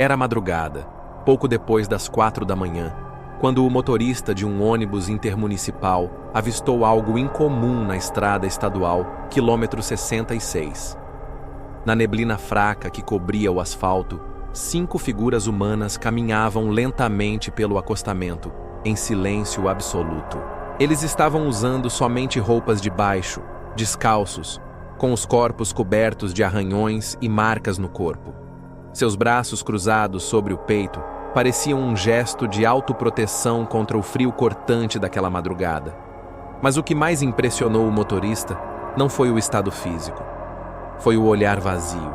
Era madrugada, pouco depois das 4 da manhã, quando o motorista de um ônibus intermunicipal avistou algo incomum na estrada estadual, quilômetro 66. Na neblina fraca que cobria o asfalto, 5 figuras humanas caminhavam lentamente pelo acostamento, em silêncio absoluto. Eles estavam usando somente roupas de baixo, descalços, com os corpos cobertos de arranhões e marcas no corpo. Seus braços cruzados sobre o peito pareciam um gesto de autoproteção contra o frio cortante daquela madrugada. Mas o que mais impressionou o motorista não foi o estado físico. Foi o olhar vazio,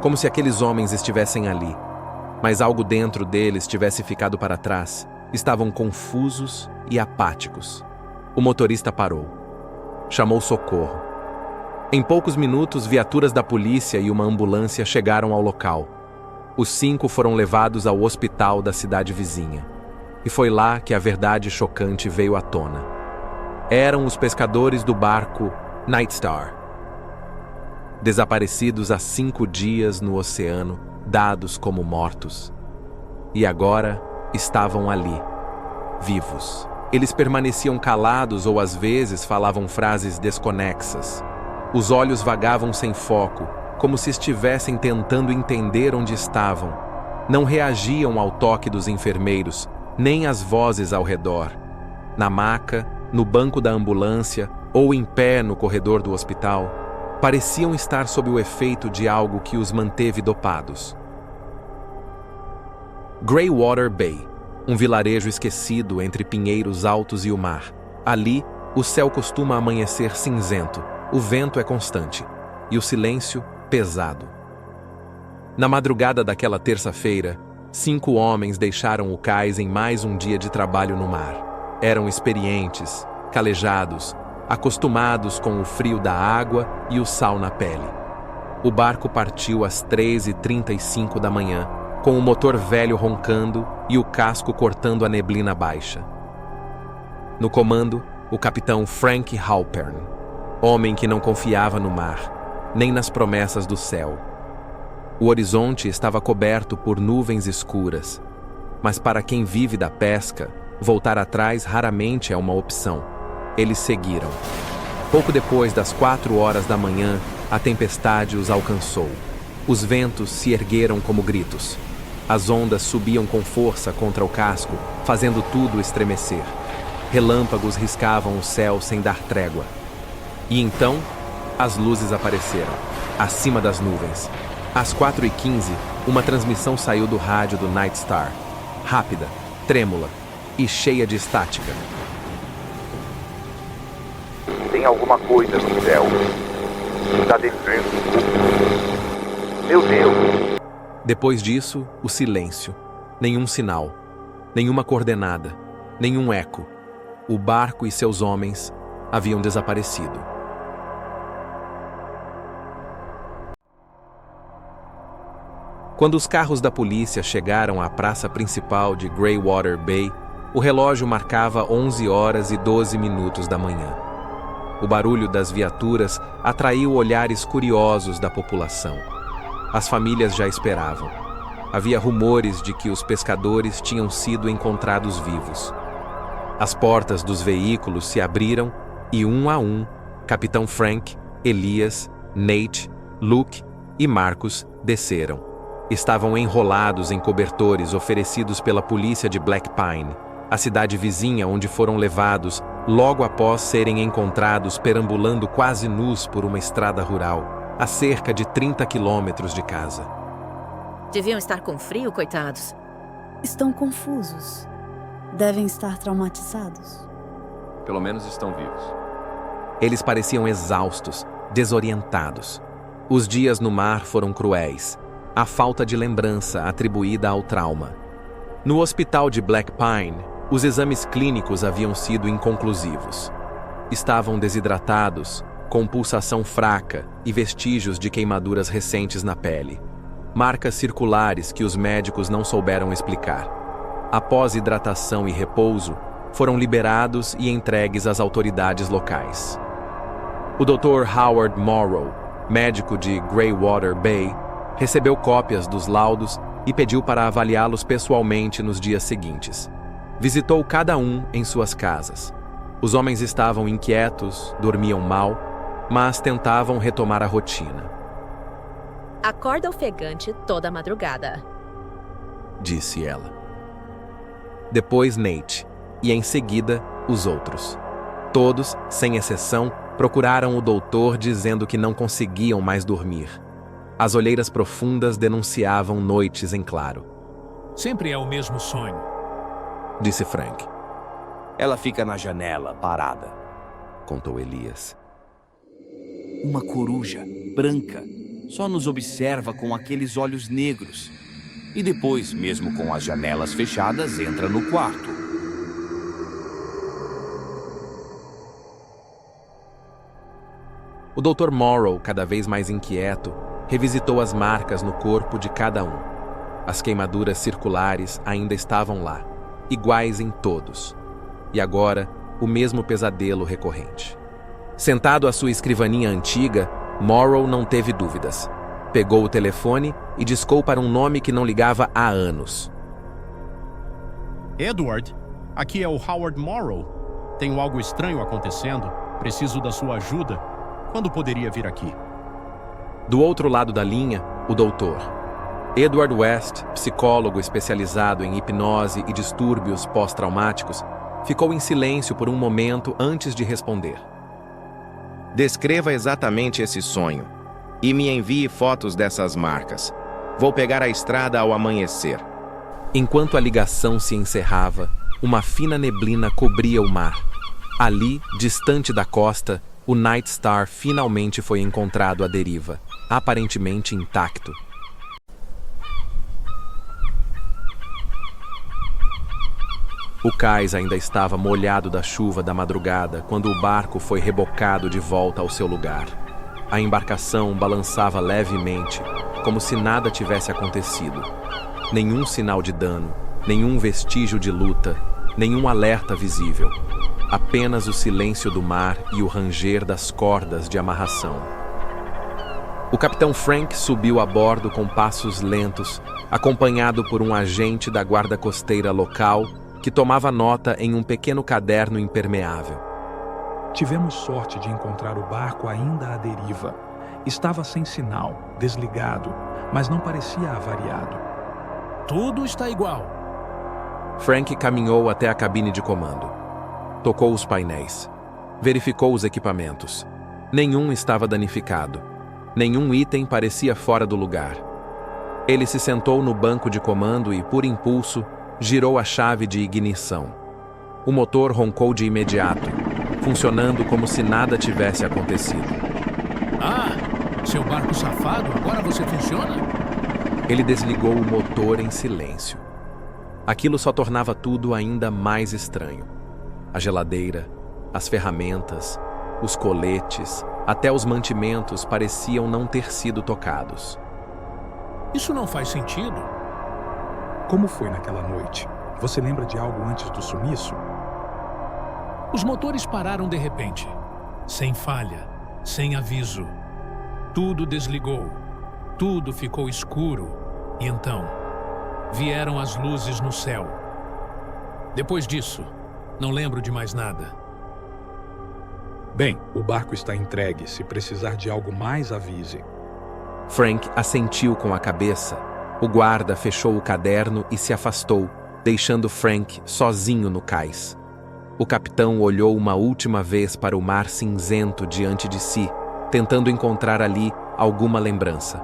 como se aqueles homens estivessem ali, mas algo dentro deles tivesse ficado para trás. Estavam confusos e apáticos. O motorista parou. Chamou socorro. Em poucos minutos, viaturas da polícia e uma ambulância chegaram ao local. Os 5 foram levados ao hospital da cidade vizinha. E foi lá que a verdade chocante veio à tona. Eram os pescadores do barco Night Star. Desaparecidos há 5 dias no oceano, dados como mortos. E agora estavam ali, vivos. Eles permaneciam calados ou às vezes falavam frases desconexas. Os olhos vagavam sem foco, como se estivessem tentando entender onde estavam. Não reagiam ao toque dos enfermeiros, nem às vozes ao redor. Na maca, no banco da ambulância ou em pé no corredor do hospital, pareciam estar sob o efeito de algo que os manteve dopados. Greywater Bay, um vilarejo esquecido entre pinheiros altos e o mar. Ali, o céu costuma amanhecer cinzento, o vento é constante, e o silêncio pesado. Na madrugada daquela terça-feira, 5 homens deixaram o cais em mais um dia de trabalho no mar. Eram experientes, calejados, acostumados com o frio da água e o sal na pele. O barco partiu às 3h35 da manhã, com o motor velho roncando e o casco cortando a neblina baixa. No comando, o capitão Frank Halpern, homem que não confiava no mar, nem nas promessas do céu. O horizonte estava coberto por nuvens escuras, mas para quem vive da pesca, voltar atrás raramente é uma opção. Eles seguiram. Pouco depois das 4 horas da manhã, a tempestade os alcançou. Os ventos se ergueram como gritos. As ondas subiam com força contra o casco, fazendo tudo estremecer. Relâmpagos riscavam o céu sem dar trégua. E então, as luzes apareceram, acima das nuvens. Às 4h15, uma transmissão saiu do rádio do Night Star, rápida, trêmula e cheia de estática. Tem alguma coisa no céu. Está descendo. Meu Deus! Depois disso, o silêncio. Nenhum sinal, nenhuma coordenada, nenhum eco. O barco e seus homens haviam desaparecido. Quando os carros da polícia chegaram à praça principal de Greywater Bay, o relógio marcava 11h12 da manhã. O barulho das viaturas atraiu olhares curiosos da população. As famílias já esperavam. Havia rumores de que os pescadores tinham sido encontrados vivos. As portas dos veículos se abriram e, um a um, Capitão Frank, Elias, Nate, Luke e Marcus desceram. Estavam enrolados em cobertores oferecidos pela polícia de Black Pine, a cidade vizinha onde foram levados logo após serem encontrados perambulando quase nus por uma estrada rural, a cerca de 30 quilômetros de casa. Deviam estar com frio, coitados. Estão confusos. Devem estar traumatizados. Pelo menos estão vivos. Eles pareciam exaustos, desorientados. Os dias no mar foram cruéis. A falta de lembrança atribuída ao trauma. No hospital de Black Pine, os exames clínicos haviam sido inconclusivos. Estavam desidratados, com pulsação fraca e vestígios de queimaduras recentes na pele. Marcas circulares que os médicos não souberam explicar. Após hidratação e repouso, foram liberados e entregues às autoridades locais. O Dr. Howard Morrow, médico de Greywater Bay, recebeu cópias dos laudos e pediu para avaliá-los pessoalmente nos dias seguintes. Visitou cada um em suas casas. Os homens estavam inquietos, dormiam mal, mas tentavam retomar a rotina. Acorda ofegante toda madrugada, disse ela. Depois Nate, e em seguida os outros. Todos, sem exceção, procuraram o doutor dizendo que não conseguiam mais dormir. As olheiras profundas denunciavam noites em claro. Sempre é o mesmo sonho, disse Frank. Ela fica na janela, parada, contou Elias. Uma coruja, branca, só nos observa com aqueles olhos negros. E depois, mesmo com as janelas fechadas, entra no quarto. O Dr. Morrow, cada vez mais inquieto, revisitou as marcas no corpo de cada um. As queimaduras circulares ainda estavam lá, iguais em todos. E agora, o mesmo pesadelo recorrente. Sentado à sua escrivaninha antiga, Morrow não teve dúvidas. Pegou o telefone e discou para um nome que não ligava há anos. Edward, aqui é o Howard Morrow. Tenho algo estranho acontecendo. Preciso da sua ajuda. Quando poderia vir aqui? Do outro lado da linha, o doutor. Edward West, psicólogo especializado em hipnose e distúrbios pós-traumáticos, ficou em silêncio por um momento antes de responder. Descreva exatamente esse sonho e me envie fotos dessas marcas. Vou pegar a estrada ao amanhecer. Enquanto a ligação se encerrava, uma fina neblina cobria o mar. Ali, distante da costa, o Night Star finalmente foi encontrado à deriva, aparentemente intacto. O cais ainda estava molhado da chuva da madrugada quando o barco foi rebocado de volta ao seu lugar. A embarcação balançava levemente, como se nada tivesse acontecido. Nenhum sinal de dano, nenhum vestígio de luta, nenhum alerta visível. Apenas o silêncio do mar e o ranger das cordas de amarração. O capitão Frank subiu a bordo com passos lentos, acompanhado por um agente da guarda costeira local que tomava nota em um pequeno caderno impermeável. Tivemos sorte de encontrar o barco ainda à deriva. Estava sem sinal, desligado, mas não parecia avariado. Tudo está igual. Frank caminhou até a cabine de comando. Tocou os painéis. Verificou os equipamentos. Nenhum estava danificado. Nenhum item parecia fora do lugar. Ele se sentou no banco de comando e, por impulso, girou a chave de ignição. O motor roncou de imediato, funcionando como se nada tivesse acontecido. Ah, seu barco safado, agora você funciona? Ele desligou o motor em silêncio. Aquilo só tornava tudo ainda mais estranho. A geladeira, as ferramentas, os coletes, até os mantimentos pareciam não ter sido tocados. Isso não faz sentido. Como foi naquela noite? Você lembra de algo antes do sumiço? Os motores pararam de repente, sem falha, sem aviso. Tudo desligou, tudo ficou escuro e então vieram as luzes no céu. Depois disso, não lembro de mais nada. Bem, o barco está entregue. Se precisar de algo mais, avise. Frank assentiu com a cabeça. O guarda fechou o caderno e se afastou, deixando Frank sozinho no cais. O capitão olhou uma última vez para o mar cinzento diante de si, tentando encontrar ali alguma lembrança.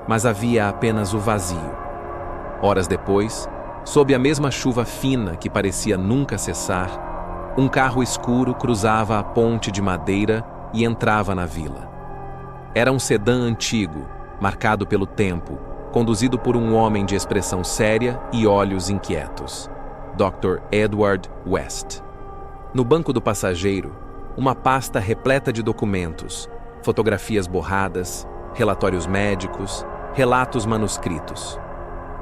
Mas havia apenas o vazio. Horas depois, sob a mesma chuva fina que parecia nunca cessar, um carro escuro cruzava a ponte de madeira e entrava na vila. Era um sedã antigo, marcado pelo tempo, conduzido por um homem de expressão séria e olhos inquietos, Dr. Edward West. No banco do passageiro, uma pasta repleta de documentos, fotografias borradas, relatórios médicos, relatos manuscritos.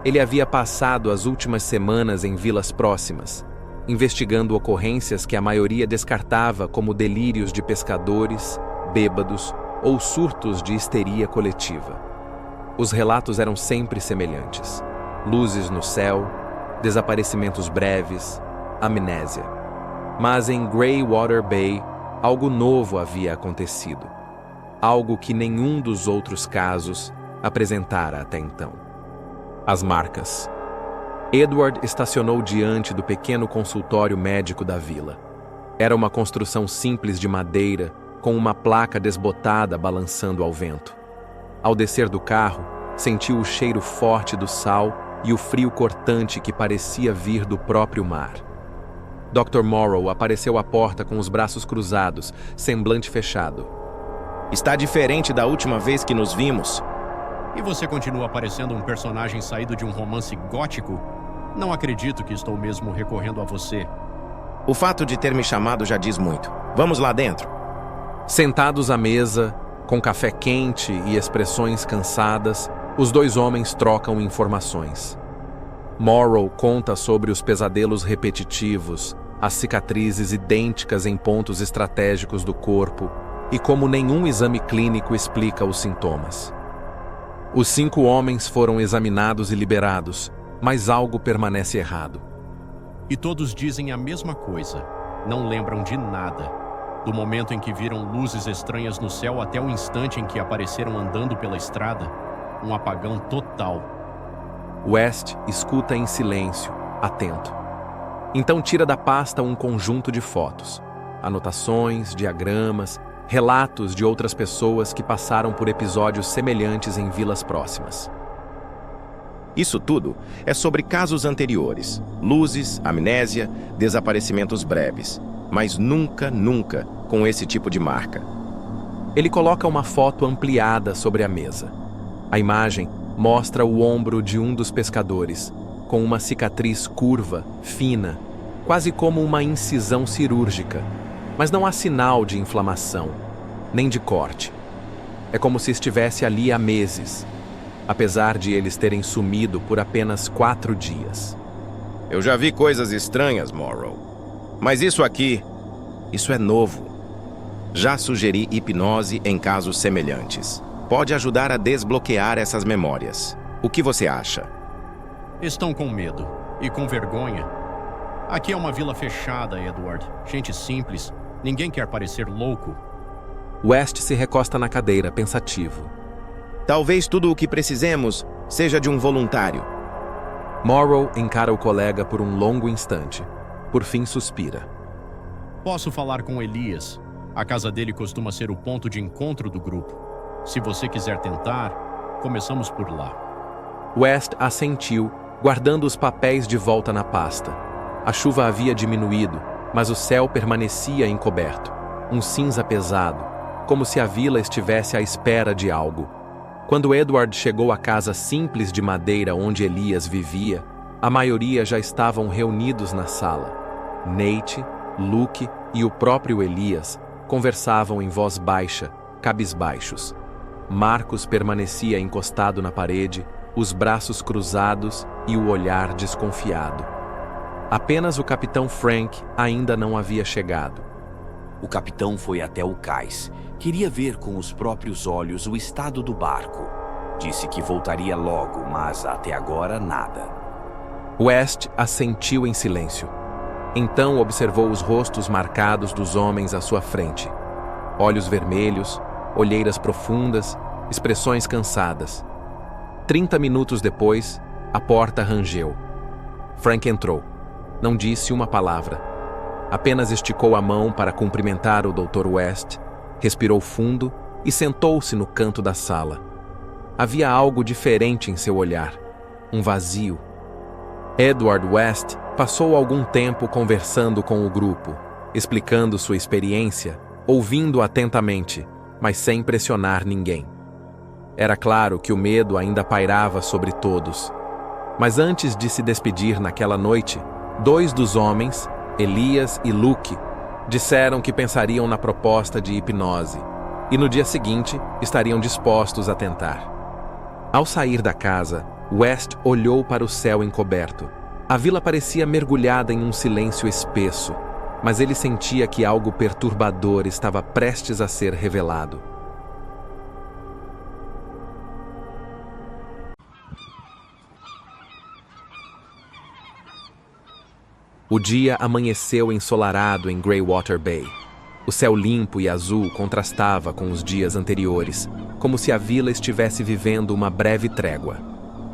Ele havia passado as últimas semanas em vilas próximas, investigando ocorrências que a maioria descartava como delírios de pescadores, bêbados ou surtos de histeria coletiva. Os relatos eram sempre semelhantes. luzes no céu, desaparecimentos breves, amnésia. Mas em Greywater Bay, algo novo havia acontecido. Algo que nenhum dos outros casos apresentara até então. As marcas. Edward estacionou diante do pequeno consultório médico da vila. Era uma construção simples de madeira, com uma placa desbotada balançando ao vento. Ao descer do carro, sentiu o cheiro forte do sal e o frio cortante que parecia vir do próprio mar. Dr. Morrow apareceu à porta com os braços cruzados, semblante fechado. Está diferente da última vez que nos vimos. E você continua parecendo um personagem saído de um romance gótico? Não acredito que estou mesmo recorrendo a você. O fato de ter me chamado já diz muito. Vamos lá dentro. Sentados à mesa, com café quente e expressões cansadas, os dois homens trocam informações. Morrow conta sobre os pesadelos repetitivos, as cicatrizes idênticas em pontos estratégicos do corpo e como nenhum exame clínico explica os sintomas. Os 5 homens foram examinados e liberados, mas algo permanece errado. E todos dizem a mesma coisa. Não lembram de nada. Do momento em que viram luzes estranhas no céu até o instante em que apareceram andando pela estrada. Um apagão total. West escuta em silêncio, atento. Então tira da pasta um conjunto de fotos, anotações, diagramas, relatos de outras pessoas que passaram por episódios semelhantes em vilas próximas. Isso tudo é sobre casos anteriores, luzes, amnésia, desaparecimentos breves, mas nunca com esse tipo de marca. Ele coloca uma foto ampliada sobre a mesa. A imagem mostra o ombro de um dos pescadores, com uma cicatriz curva, fina, quase como uma incisão cirúrgica, mas não há sinal de inflamação, nem de corte. É como se estivesse ali há meses, apesar de eles terem sumido por apenas 4 dias. Eu já vi coisas estranhas, Morrow. Mas isso é novo. Já sugeri hipnose em casos semelhantes. Pode ajudar a desbloquear essas memórias. O que você acha? Estão com medo e com vergonha. Aqui é uma vila fechada, Edward. Gente simples. Ninguém quer parecer louco. West se recosta na cadeira, pensativo. Talvez tudo o que precisemos seja de um voluntário. Morrow encara o colega por um longo instante. Por fim suspira. Posso falar com Elias. A casa dele costuma ser o ponto de encontro do grupo. Se você quiser tentar, começamos por lá. West assentiu, guardando os papéis de volta na pasta. A chuva havia diminuído, mas o céu permanecia encoberto. Um cinza pesado, como se a vila estivesse à espera de algo. Quando Edward chegou à casa simples de madeira onde Elias vivia, a maioria já estavam reunidos na sala. Nate, Luke e o próprio Elias conversavam em voz baixa, cabisbaixos. Marcus permanecia encostado na parede, os braços cruzados e o olhar desconfiado. Apenas o capitão Frank ainda não havia chegado. O capitão foi até o cais. Queria ver com os próprios olhos o estado do barco. Disse que voltaria logo, mas até agora nada. West assentiu em silêncio. Então observou os rostos marcados dos homens à sua frente. Olhos vermelhos, olheiras profundas, expressões cansadas. 30 minutos depois, a porta rangeu. Frank entrou. Não disse uma palavra. Apenas esticou a mão para cumprimentar o Dr. West, respirou fundo e sentou-se no canto da sala. Havia algo diferente em seu olhar, um vazio. Edward West passou algum tempo conversando com o grupo, explicando sua experiência, ouvindo atentamente, mas sem pressionar ninguém. Era claro que o medo ainda pairava sobre todos. Mas antes de se despedir naquela noite, 2 dos homens, Elias e Luke, disseram que pensariam na proposta de hipnose e no dia seguinte estariam dispostos a tentar. Ao sair da casa, West olhou para o céu encoberto. A vila parecia mergulhada em um silêncio espesso, mas ele sentia que algo perturbador estava prestes a ser revelado. O dia amanheceu ensolarado em Greywater Bay. O céu limpo e azul contrastava com os dias anteriores, como se a vila estivesse vivendo uma breve trégua.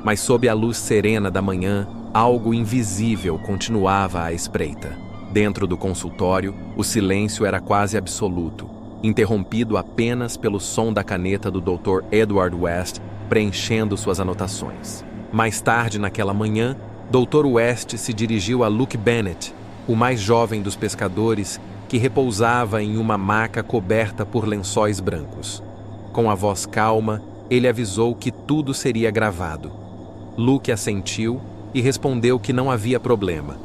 Mas sob a luz serena da manhã, algo invisível continuava à espreita. Dentro do consultório, o silêncio era quase absoluto, interrompido apenas pelo som da caneta do Dr. Edward West preenchendo suas anotações. Mais tarde naquela manhã, Dr. West se dirigiu a Luke Bennett, o mais jovem dos pescadores, que repousava em uma maca coberta por lençóis brancos. Com a voz calma, ele avisou que tudo seria gravado. Luke assentiu e respondeu que não havia problema.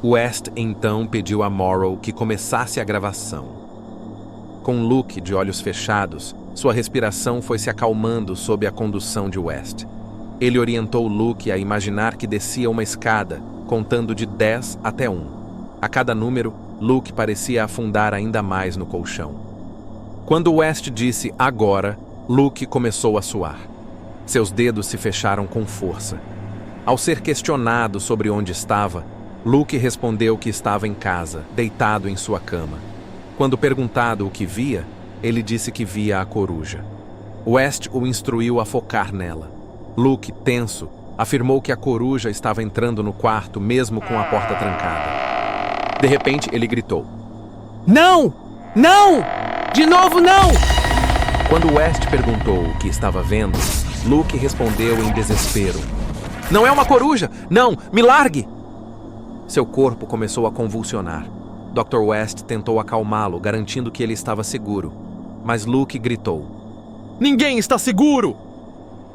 West então pediu a Morrow que começasse a gravação. Com Luke de olhos fechados, sua respiração foi se acalmando sob a condução de West. Ele orientou Luke a imaginar que descia uma escada, contando de 10 até 1. A cada número, Luke parecia afundar ainda mais no colchão. Quando West disse agora, Luke começou a suar. Seus dedos se fecharam com força. Ao ser questionado sobre onde estava, Luke respondeu que estava em casa, deitado em sua cama. Quando perguntado o que via, ele disse que via a coruja. West o instruiu a focar nela. Luke, tenso, afirmou que a coruja estava entrando no quarto mesmo com a porta trancada. De repente, ele gritou: "Não! Não! De novo, não!" Quando West perguntou o que estava vendo, Luke respondeu em desespero: "Não é uma coruja! Não! Me largue!" Seu corpo começou a convulsionar. Dr. West tentou acalmá-lo, garantindo que ele estava seguro. Mas Luke gritou: "Ninguém está seguro!"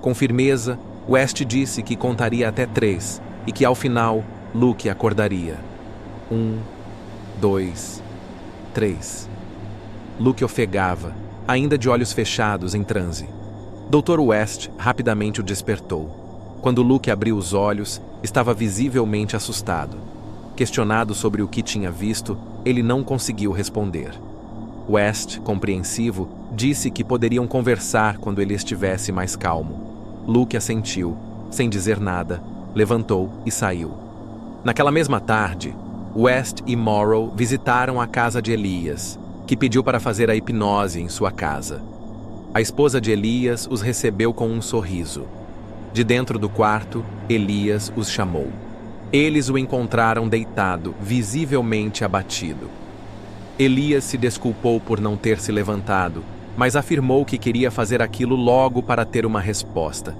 Com firmeza, West disse que contaria até 3 e que, ao final, Luke acordaria. 1, 2, 3. Luke ofegava, ainda de olhos fechados em transe. Dr. West rapidamente o despertou. Quando Luke abriu os olhos, estava visivelmente assustado. Questionado sobre o que tinha visto, ele não conseguiu responder. West, compreensivo, disse que poderiam conversar quando ele estivesse mais calmo. Luke assentiu, sem dizer nada, levantou e saiu. Naquela mesma tarde, West e Morrow visitaram a casa de Elias, que pediu para fazer a hipnose em sua casa. A esposa de Elias os recebeu com um sorriso. De dentro do quarto, Elias os chamou. Eles o encontraram deitado, visivelmente abatido. Elias se desculpou por não ter se levantado, mas afirmou que queria fazer aquilo logo para ter uma resposta.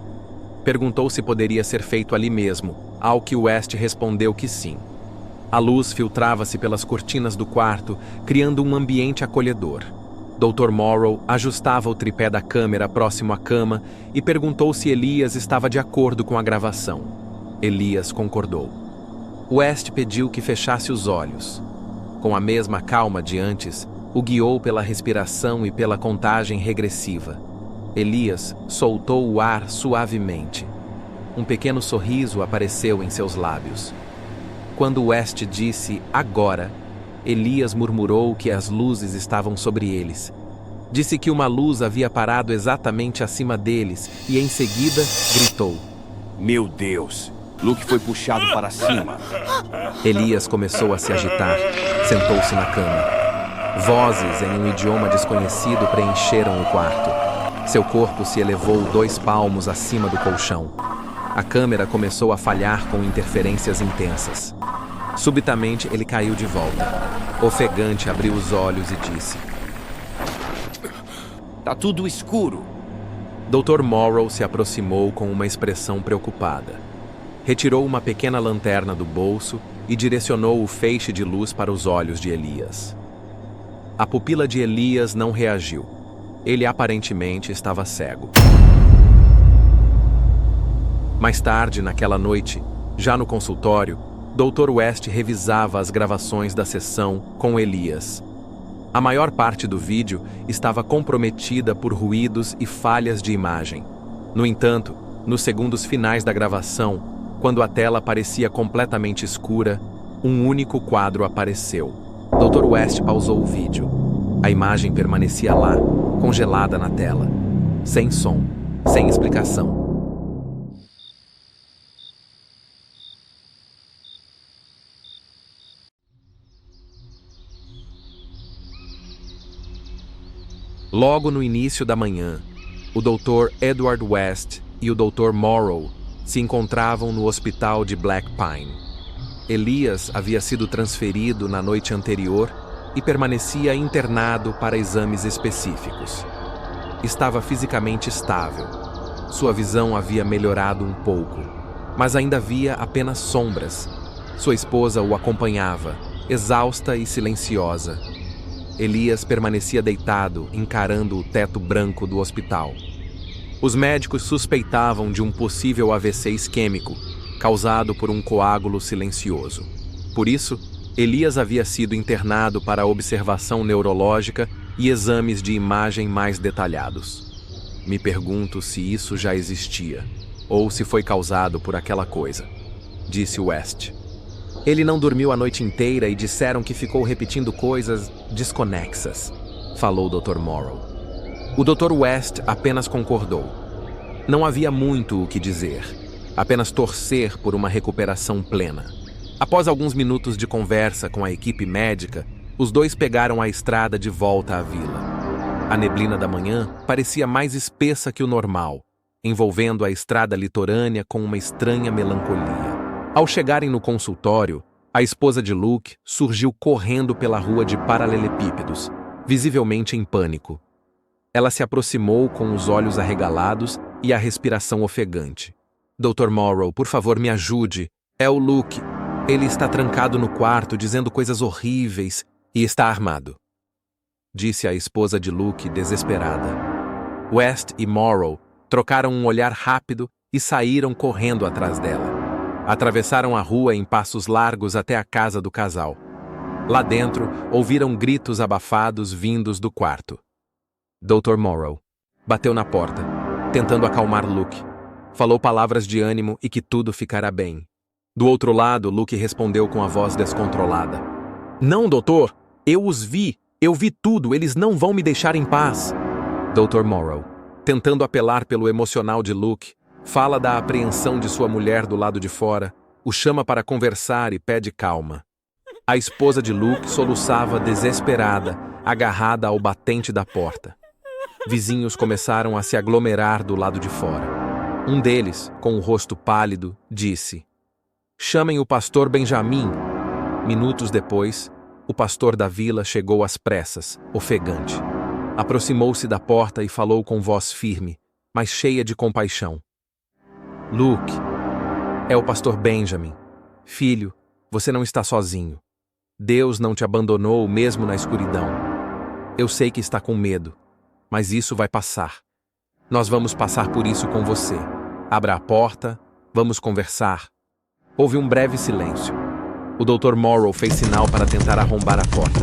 Perguntou se poderia ser feito ali mesmo, ao que West respondeu que sim. A luz filtrava-se pelas cortinas do quarto, criando um ambiente acolhedor. Dr. Morrow ajustava o tripé da câmera próximo à cama e perguntou se Elias estava de acordo com a gravação. Elias concordou. West pediu que fechasse os olhos. Com a mesma calma de antes, o guiou pela respiração e pela contagem regressiva. Elias soltou o ar suavemente. Um pequeno sorriso apareceu em seus lábios. Quando West disse agora, Elias murmurou que as luzes estavam sobre eles. Disse que uma luz havia parado exatamente acima deles e, em seguida, gritou: "Meu Deus!" Luke foi puxado para cima. Elias começou a se agitar, sentou-se na cama. Vozes em um idioma desconhecido preencheram o quarto. Seu corpo se elevou 2 palmos acima do colchão. A câmera começou a falhar com interferências intensas. Subitamente, ele caiu de volta. Ofegante, abriu os olhos e disse: "Tá tudo escuro." Dr. Morrow se aproximou com uma expressão preocupada. Retirou uma pequena lanterna do bolso e direcionou o feixe de luz para os olhos de Elias. A pupila de Elias não reagiu. Ele aparentemente estava cego. Mais tarde, naquela noite, já no consultório, Dr. West revisava as gravações da sessão com Elias. A maior parte do vídeo estava comprometida por ruídos e falhas de imagem. No entanto, nos segundos finais da gravação, quando a tela parecia completamente escura, um único quadro apareceu. Dr. West pausou o vídeo. A imagem permanecia lá, congelada na tela, sem som, sem explicação. Logo no início da manhã, o Dr. Edward West e o Dr. Morrow se encontravam no hospital de Black Pine. Elias havia sido transferido na noite anterior e permanecia internado para exames específicos. Estava fisicamente estável. Sua visão havia melhorado um pouco, mas ainda via apenas sombras. Sua esposa o acompanhava, exausta e silenciosa. Elias permanecia deitado, encarando o teto branco do hospital. Os médicos suspeitavam de um possível AVC isquêmico, causado por um coágulo silencioso. Por isso, Elias havia sido internado para observação neurológica e exames de imagem mais detalhados. Me pergunto se isso já existia, ou se foi causado por aquela coisa, disse West. Ele não dormiu a noite inteira e disseram que ficou repetindo coisas desconexas, falou o Dr. Morrow. O Dr. West apenas concordou. Não havia muito o que dizer, apenas torcer por uma recuperação plena. Após alguns minutos de conversa com a equipe médica, os dois pegaram a estrada de volta à vila. A neblina da manhã parecia mais espessa que o normal, envolvendo a estrada litorânea com uma estranha melancolia. Ao chegarem no consultório, a esposa de Luke surgiu correndo pela rua de paralelepípedos, visivelmente em pânico. Ela se aproximou com os olhos arregalados e a respiração ofegante. Dr. Morrow, por favor, me ajude. É o Luke. Ele está trancado no quarto, dizendo coisas horríveis e está armado, disse a esposa de Luke, desesperada. West e Morrow trocaram um olhar rápido e saíram correndo atrás dela. Atravessaram a rua em passos largos até a casa do casal. Lá dentro, ouviram gritos abafados vindos do quarto. Dr. Morrow bateu na porta, tentando acalmar Luke. Falou palavras de ânimo e que tudo ficará bem. Do outro lado, Luke respondeu com a voz descontrolada. Não, doutor! Eu os vi! Eu vi tudo! Eles não vão me deixar em paz! Dr. Morrow, tentando apelar pelo emocional de Luke, fala da apreensão de sua mulher do lado de fora, o chama para conversar e pede calma. A esposa de Luke soluçava desesperada, agarrada ao batente da porta. Vizinhos começaram a se aglomerar do lado de fora. Um deles, com o rosto pálido, disse: Chamem o pastor Benjamin. Minutos depois, o pastor da vila chegou às pressas, ofegante. Aproximou-se da porta e falou com voz firme, mas cheia de compaixão. Luke, é o pastor Benjamin. Filho, você não está sozinho. Deus não te abandonou mesmo na escuridão. Eu sei que está com medo, mas isso vai passar. Nós vamos passar por isso com você. Abra a porta, vamos conversar. Houve um breve silêncio. O Dr. Morrow fez sinal para tentar arrombar a porta.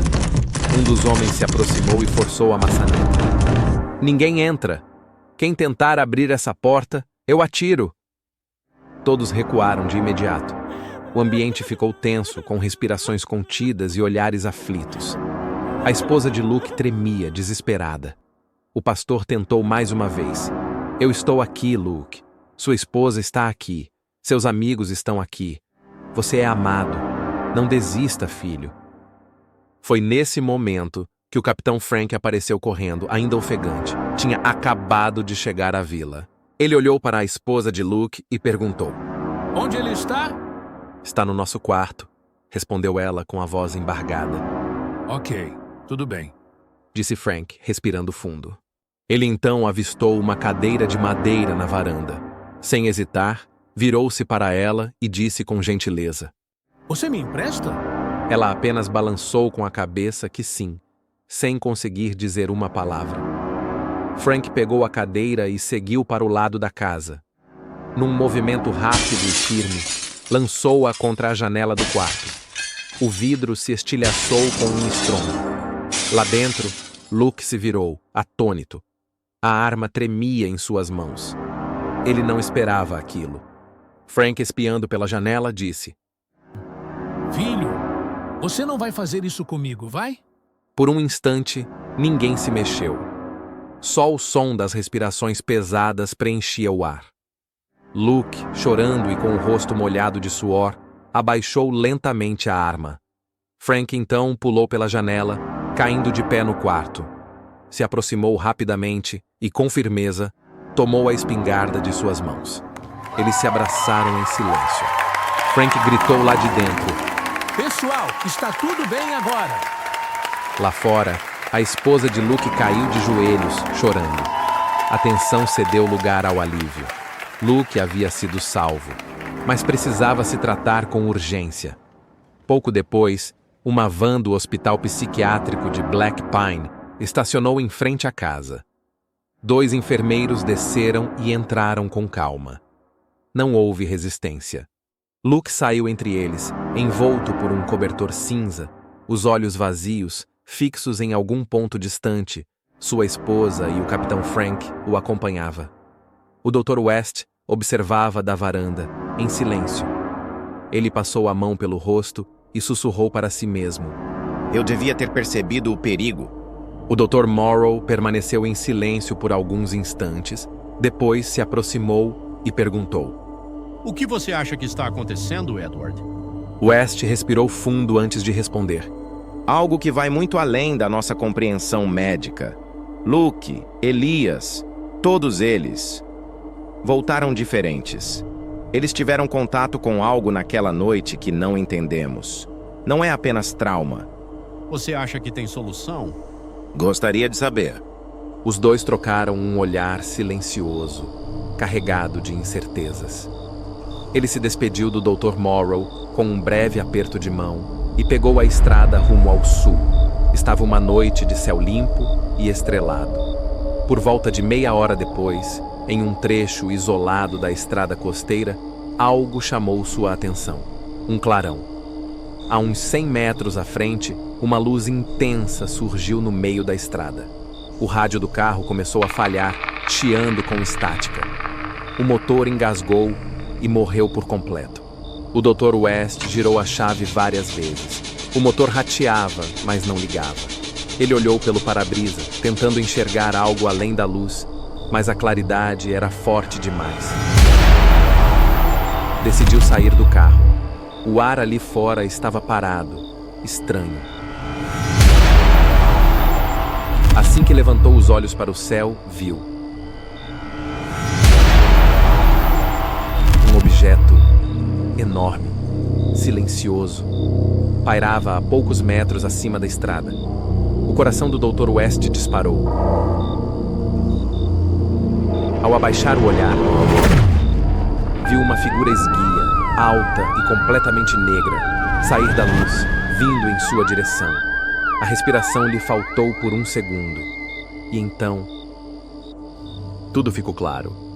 Um dos homens se aproximou e forçou a maçaneta. Ninguém entra. Quem tentar abrir essa porta, eu atiro. Todos recuaram de imediato. O ambiente ficou tenso, com respirações contidas e olhares aflitos. A esposa de Luke tremia, desesperada. O pastor tentou mais uma vez. Eu estou aqui, Luke. Sua esposa está aqui. Seus amigos estão aqui. Você é amado. Não desista, filho. Foi nesse momento que o capitão Frank apareceu correndo, ainda ofegante. Tinha acabado de chegar à vila. Ele olhou para a esposa de Luke e perguntou: Onde ele está? Está no nosso quarto, respondeu ela com a voz embargada. Ok, tudo bem, disse Frank, respirando fundo. Ele então avistou uma cadeira de madeira na varanda. Sem hesitar, virou-se para ela e disse com gentileza: Você me empresta? Ela apenas balançou com a cabeça que sim, sem conseguir dizer uma palavra. Frank pegou a cadeira e seguiu para o lado da casa. Num movimento rápido e firme, lançou-a contra a janela do quarto. O vidro se estilhaçou com um estrondo. Lá dentro, Luke se virou, atônito. A arma tremia em suas mãos. Ele não esperava aquilo. Frank, espiando pela janela, disse: Filho, você não vai fazer isso comigo, vai? Por um instante, ninguém se mexeu. Só o som das respirações pesadas preenchia o ar. Luke, chorando e com o rosto molhado de suor, abaixou lentamente a arma. Frank então pulou pela janela, caindo de pé no quarto. se aproximou rapidamente e, com firmeza, tomou a espingarda de suas mãos. Eles se abraçaram em silêncio. Frank gritou lá de dentro: Pessoal, está tudo bem agora. Lá fora, a esposa de Luke caiu de joelhos, chorando. A tensão cedeu lugar ao alívio. Luke havia sido salvo, mas precisava se tratar com urgência. Pouco depois, uma van do Hospital Psiquiátrico de Black Pine estacionou em frente à casa. 2 enfermeiros desceram e entraram com calma. Não houve resistência. Luke saiu entre eles, envolto por um cobertor cinza, os olhos vazios, fixos em algum ponto distante. Sua esposa e o Capitão Frank o acompanhavam. O Dr. West observava da varanda, em silêncio. Ele passou a mão pelo rosto e sussurrou para si mesmo: Eu devia ter percebido o perigo. O Dr. Morrow permaneceu em silêncio por alguns instantes, depois se aproximou e perguntou: O que você acha que está acontecendo, Edward? West respirou fundo antes de responder: Algo que vai muito além da nossa compreensão médica. Luke, Elias, todos eles voltaram diferentes. Eles tiveram contato com algo naquela noite que não entendemos. Não é apenas trauma. Você acha que tem solução? Gostaria de saber. Os 2 trocaram um olhar silencioso, carregado de incertezas. Ele se despediu do Dr. Morrow com um breve aperto de mão e pegou a estrada rumo ao sul. Estava uma noite de céu limpo e estrelado. Por volta de meia hora depois, em um trecho isolado da estrada costeira, algo chamou sua atenção. Um clarão. A uns 100 metros à frente, uma luz intensa surgiu no meio da estrada. O rádio do carro começou a falhar, chiando com estática. O motor engasgou e morreu por completo. O Dr. West girou a chave várias vezes. O motor rateava, mas não ligava. Ele olhou pelo para-brisa, tentando enxergar algo além da luz, mas a claridade era forte demais. Decidiu sair do carro. O ar ali fora estava parado, estranho. Assim que levantou os olhos para o céu, viu um objeto enorme, silencioso, pairava a poucos metros acima da estrada. O coração do Dr. West disparou. Ao abaixar o olhar, viu uma figura esguia, alta e completamente negra, sair da luz, vindo em sua direção. A respiração lhe faltou por um segundo. E então, tudo ficou claro.